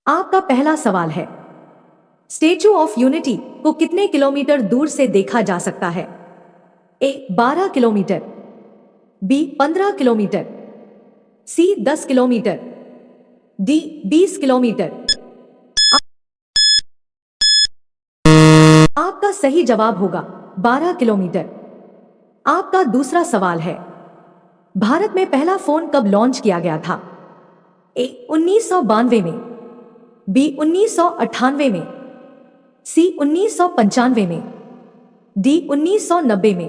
आपका पहला सवाल है, स्टैच्यू ऑफ यूनिटी को कितने किलोमीटर दूर से देखा जा सकता है? ए 12 किलोमीटर, बी 15 किलोमीटर, सी 10 किलोमीटर, डी 20 किलोमीटर। आपका सही जवाब होगा 12 किलोमीटर। आपका दूसरा सवाल है, भारत में पहला फोन कब लॉन्च किया गया था? ए 1992 में, बी 1998 में, सी 1995 में, डी 1990 में।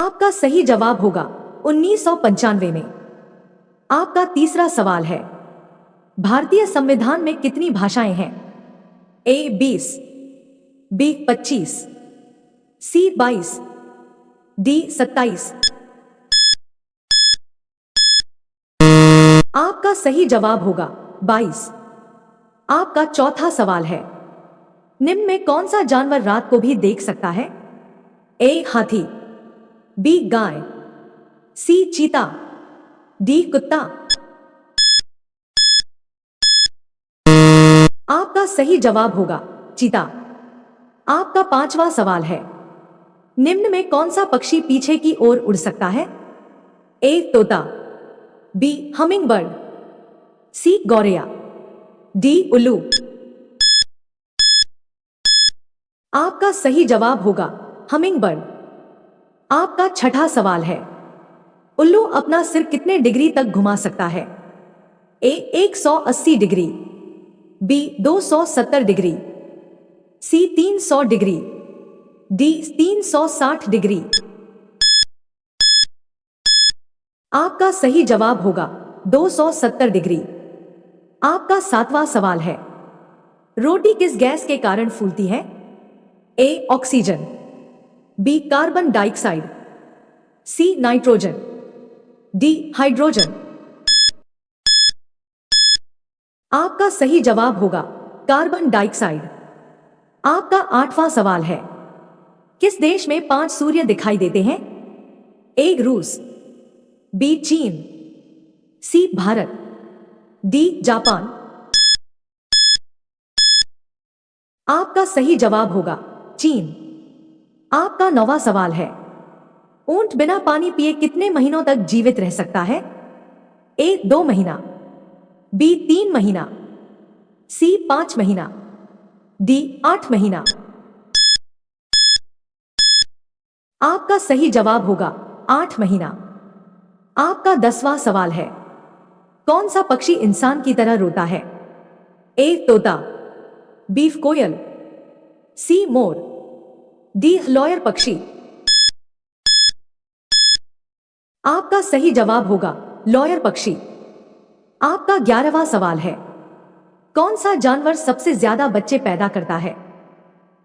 आपका सही जवाब होगा 1995 में। आपका तीसरा सवाल है, भारतीय संविधान में कितनी भाषाएं हैं? ए 20, बी 25, सी 22, डी 27। आपका सही जवाब होगा 22। आपका चौथा सवाल है, निम्न में कौन सा जानवर रात को भी देख सकता है? ए हाथी, बी गाय, सी चीता, डी कुत्ता। आपका सही जवाब होगा चीता। आपका पांचवा सवाल है, निम्न में कौन सा पक्षी पीछे की ओर उड़ सकता है? ए तोता, बी हमिंग बर्ड, सी गौरैया, डी उल्लू। आपका सही जवाब होगा हमिंग बर्ड। आपका छठा सवाल है, उल्लू अपना सिर कितने डिग्री तक घुमा सकता है? ए 180 डिग्री, बी 270 डिग्री, सी 300 डिग्री, डी 360 डिग्री। आपका सही जवाब होगा 270 डिग्री। आपका सातवां सवाल है, रोटी किस गैस के कारण फूलती है? A oxygen, B carbon dioxide, C nitrogen, D hydrogen. आपका सही जवाब होगा कार्बन डाइऑक्साइड। आपका आठवां सवाल है, किस देश में 5 सूर्य दिखाई देते हैं? ए रूस, बी चीन, सी भारत, डी जापान। आपका सही जवाब होगा चीन। आपका 9वां सवाल है, ऊंट बिना पानी पिए कितने महीनों तक जीवित रह सकता है? ए 2 महीना, बी 3 महीना, सी 5 महीना, डी 8 महीना। आपका सही जवाब होगा 8 महीना। आपका 10वां सवाल है, कौन सा पक्षी इंसान की तरह रोता है? ए तोता, बी कोयल, सी मोर, डी लॉयर पक्षी। आपका सही जवाब होगा लॉयर पक्षी। आपका 11वां सवाल है, कौन सा जानवर सबसे ज्यादा बच्चे पैदा करता है?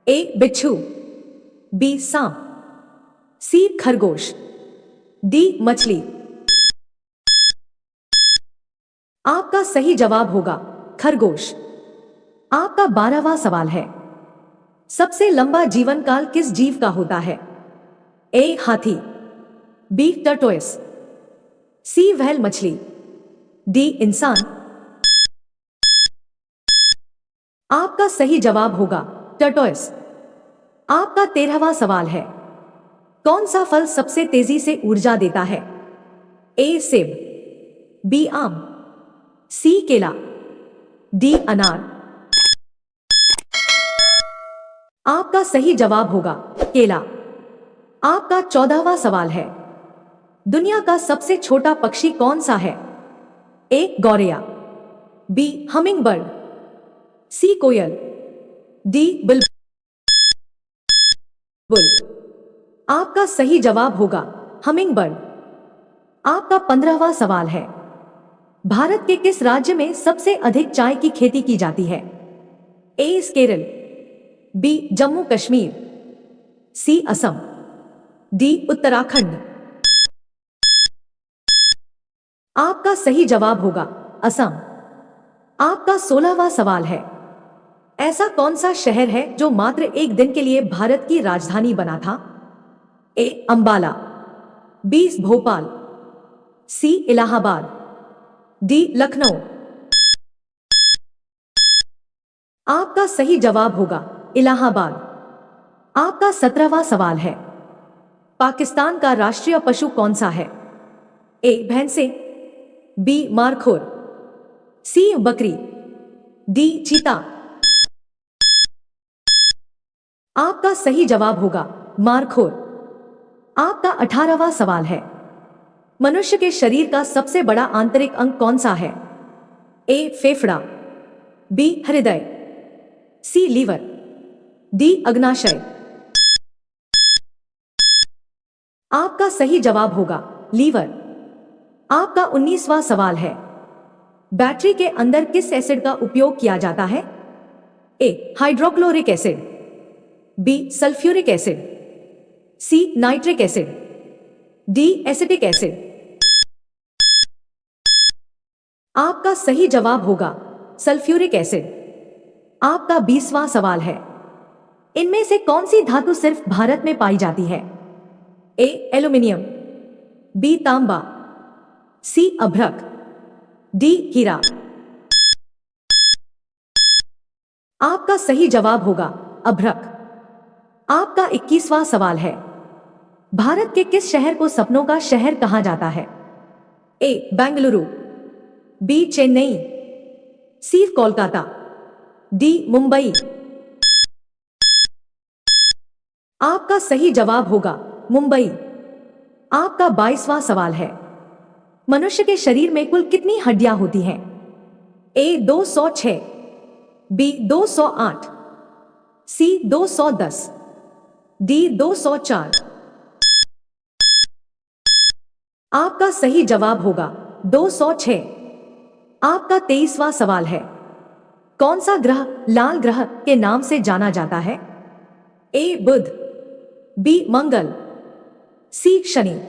ए बिच्छू, बी सांप, सी खरगोश, डी मछली। आपका सही जवाब होगा खरगोश। आपका 12वां सवाल है, सबसे लंबा जीवन काल किस जीव का होता है? ए हाथी, बी टर्टोइस, सी व्हेल मछली, डी इंसान। आपका सही जवाब होगा टर्टोइस। आपका 13वां सवाल है, कौन सा फल सबसे तेजी से ऊर्जा देता है? ए सेब, बी आम, सी केला, डी अनार। आपका सही जवाब होगा केला। आपका 14वां सवाल है, दुनिया का सबसे छोटा पक्षी कौन सा है? ए गौरैया, बी हमिंग बर्ड, सी कोयल, डी बुलबुल। आपका सही जवाब होगा हमिंग बर्ड। आपका 15वां सवाल है, भारत के किस राज्य में सबसे अधिक चाय की खेती की जाती है? ए केरल, बी जम्मू कश्मीर, सी असम, डी उत्तराखंड। आपका सही जवाब होगा असम। आपका 16वां सवाल है, ऐसा कौन सा शहर है जो मात्र एक दिन के लिए भारत की राजधानी बना था? ए अंबाला, बी भोपाल, सी इलाहाबाद, डी लखनऊ। आपका सही जवाब होगा इलाहाबाद। आपका 17वां सवाल है, पाकिस्तान का राष्ट्रीय पशु कौन सा है? ए भैंसे, बी मारखोर, सी बकरी, डी चीता। आपका सही जवाब होगा मारखोर। आपका 18वां सवाल है, मनुष्य के शरीर का सबसे बड़ा आंतरिक अंग कौन सा है? ए फेफड़ा, बी हृदय, सी लीवर, डी अग्नाशय। आपका सही जवाब होगा लीवर। आपका 19वां सवाल है, बैटरी के अंदर किस एसिड का उपयोग किया जाता है? A hydrochloric acid, B sulphuric acid, C nitric acid, D acetic acid. आपका सही जवाब होगा सल्फ्यूरिक एसिड। आपका 20वां सवाल है, इनमें से कौन सी धातु सिर्फ भारत में पाई जाती है? ए एल्यूमिनियम, बी तांबा, सी अभ्रक, डी हीरा। आपका सही जवाब होगा अभ्रक। आपका 21वां सवाल है, भारत के किस शहर को सपनों का शहर कहा जाता है? ए बेंगलुरु, बी चेन्नई, सी कोलकाता, डी मुंबई। आपका सही जवाब होगा मुंबई। आपका 22वां सवाल है, मनुष्य के शरीर में कुल कितनी हड्डियां होती हैं? ए 206, बी 208, सी 210, डी 204। आपका सही जवाब होगा 206। आपका 23वां सवाल है, कौन सा ग्रह लाल ग्रह के नाम से जाना जाता है? ए बुध, बी मंगल, सी शनि,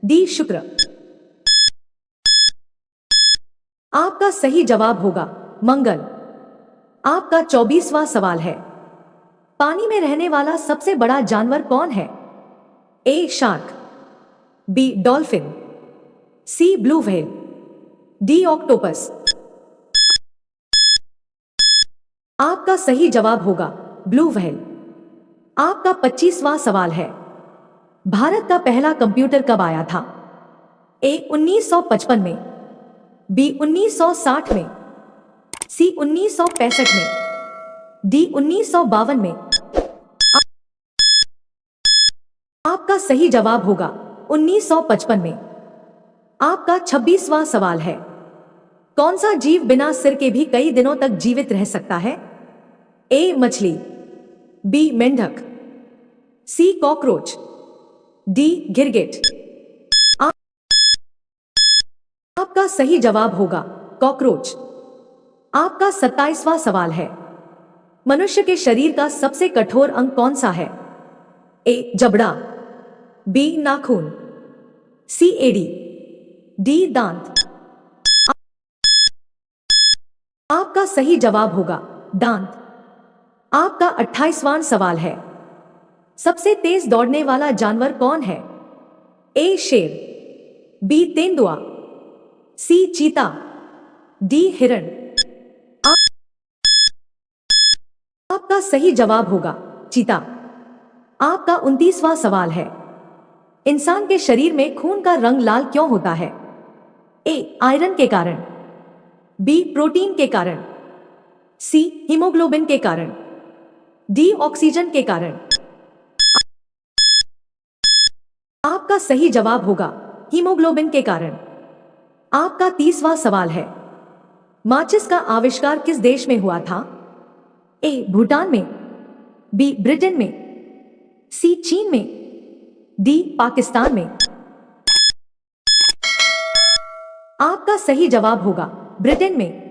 डी शुक्र। आपका सही जवाब होगा मंगल। आपका 24वां सवाल है, पानी में रहने वाला सबसे बड़ा जानवर कौन है? ए शार्क, बी डॉल्फिन, सी ब्लू व्हेल, डी ऑक्टोपस। आपका सही जवाब होगा ब्लू व्हेल। आपका 25वां सवाल है, भारत का पहला कंप्यूटर कब आया था? ए 1955 में, बी 1960 में, सी 1965 में, डी 1952 में। आपका सही जवाब होगा 1955 में। आपका 26वां सवाल है, कौन सा जीव बिना सिर के भी कई दिनों तक जीवित रह सकता है? ए मछली, बी मेंढक, सी कॉकरोच, डी गिरगिट। आपका सही जवाब होगा कॉकरोच। आपका 27वां सवाल है, मनुष्य के शरीर का सबसे कठोर अंग कौन सा है? ए जबड़ा, बी नाखून, सी एड़ी, डी दांत। आपका सही जवाब होगा दांत। आपका 28वां सवाल है, सबसे तेज दौड़ने वाला जानवर कौन है? ए शेर, बी तेंदुआ, सी चीता, डी हिरण। आपका सही जवाब होगा चीता। आपका 29वां सवाल है, इंसान के शरीर में खून का रंग लाल क्यों होता है? ए आयरन के कारण, बी प्रोटीन के कारण, सी हीमोग्लोबिन के कारण, डी ऑक्सीजन के कारण। आपका सही जवाब होगा हीमोग्लोबिन के कारण। आपका 30वां सवाल है, माचिस का आविष्कार किस देश में हुआ था? ए भूटान में, बी ब्रिटेन में, सी चीन में, डी पाकिस्तान में। आपका सही जवाब होगा ब्रिटेन में।